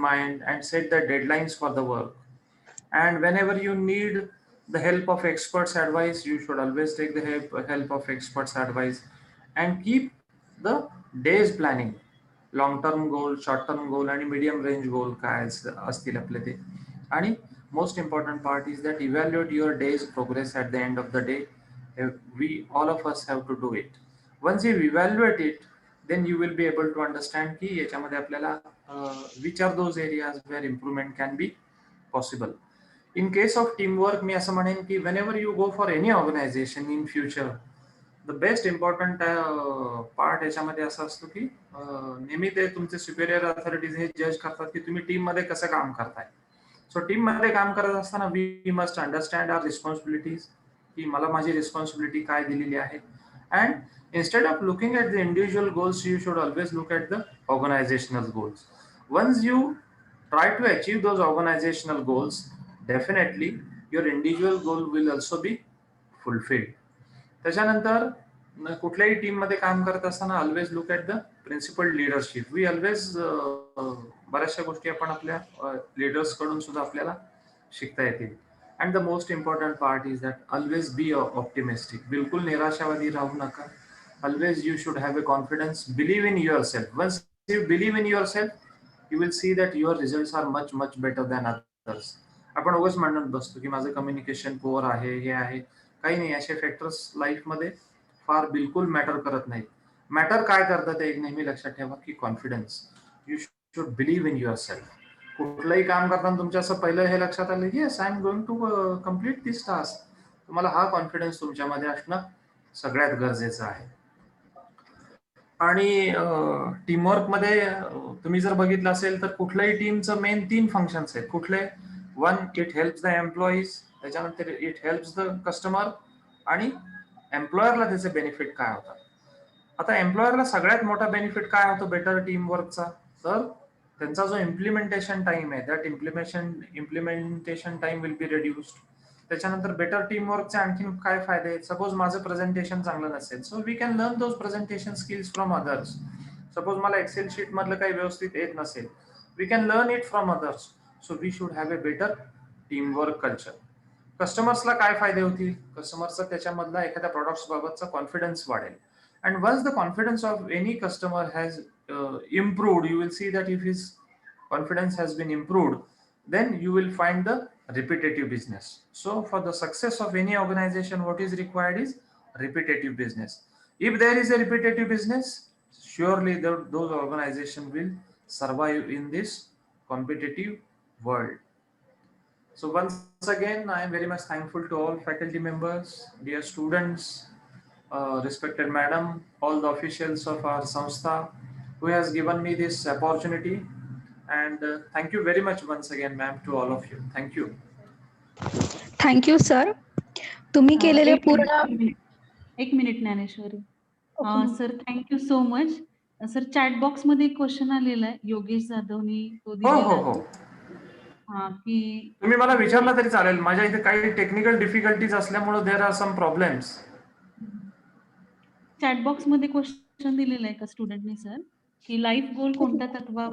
mind and set the deadlines for the work. And whenever you need the help of experts advice, you should always take the help of experts advice and keep the days planning. Long term goal, short term goal आणि medium range goal काय असतील आपले ते. आणि most important part is that evaluate your day's progress at the end of the day. All of us have to do it. Once you evaluate it, then you will be able to understand की याच्यामध्ये आपल्याला which are those areas where improvement can be possible. In case of teamwork, मी असं म्हणेन की whenever you go for any organization in future, the best important part याच्यामध्ये असं असतो की नेहमी ते तुमचे सुपेरियर अथॉरिटीज हे जज करतात की तुम्ही टीम मध्ये कसं काम करताय. सो टीम मध्ये काम करत असताना we must understand our responsibilities, की मला माझी रिस्पॉन्सिबिलिटी काय दिलेली आहे, and Instead of looking at the individual goals, you should always look at the organizational goals. Once you try to achieve those organizational goals, definitely your individual goal will also be fulfilled. त्याच्यानंतर कुठल्याही टीम मध्ये काम करत असताना always look at the principle leadership. We always बऱ्याचशा गोष्टी आपण आपल्या लीडर्स कडून सुद्धा आपल्याला शिकता येतील. And the most important part is that always be optimistic. बिलकुल निराशावादी राहू नका. Always you should have a confidence. Believe in yourself. Once you believe in yourself, you will see that your results are much much better than others. आपण उगाच म्हणत बसतो की माझं कम्युनिकेशन पुअर आहे, हे आहे. काही नाही, असे फॅक्टर्स लाईफमध्ये फार बिलकुल मॅटर करत नाहीत. मॅटर काय करतं ते एक नेहमी लक्षात ठेवा की confidence. You should believe in your self. कुठलंही काम करताना तुमच्या असं पहिलं हे लक्षात आलं की yes I am going to complete this task. तुम्हाला हा कॉन्फिडन्स तुमच्यामध्ये असणं सगळ्यात गरजेचं आहे. आणि टीमवर्क मध्ये तुम्ही जर बघितलं असेल तर कुठल्याही टीमचं मेन 3 फंक्शन्स आहेत. कुठले? One, it helps the employees. त्याच्यानंतर इट हेल्प्स द कस्टमर. आणि एम्प्लॉयरला त्याचे बेनिफिट काय होतात. आता एम्प्लॉयरला सगळ्यात मोठा बेनिफिट काय होतो बेटर टीम वर्कचा? तर त्यांचा जो इम्प्लिमेंटेशन टाइम आहे, that implementation time will be reduced. त्याच्यानंतर बेटर टीम वर्कचे आणखीन काय फायदे आहेत? सपोज माझं प्रेझेंटेशन चांगलं नसेल, so we can learn those presentation skills from others. Suppose मला एक्सेल शीट मधलं काही व्यवस्थित येत नसेल, we can learn it from others. So we should have a better team work culture. कस्टमर्सला काय फायदे होतील? कस्टमरचा त्याच्यामधला एखाद्या प्रॉडक्ट्स बाबतचा कॉन्फिडन्स वाढेल. And once the confidence of any customer has improved, you will see that if his confidence has been improved, then you will find the repetitive business. So for the success of any organization, what is required is repetitive business. If there is a repetitive business, surely those organizations will survive in this competitive world. So once again, I am very much thankful to all faculty members, dear students, respected madam, all the officials of our Samstha who has given me this opportunity. And thank you very much once again, ma'am, to all of you. Thank you. Thank you sir. तुम्ही केलेले पूर्ण एक minute Dnyaneshwari. Sir thank you so much. Sir chat box मध्ये एक क्वेश्चन आलेला आहे योगेश जाधवनी तो हो दिलेला हो हो, हा की तुम्ही मला विचारला तरी चालेल. माझ्या इथे काही टेक्निकल डिफिकल्टीज असल्यामुळे there are some problems. Chat box मध्ये क्वेश्चन दिलेला आहे का स्टुडंटने सर की लाईफ गोल कोणत्या तत्वावर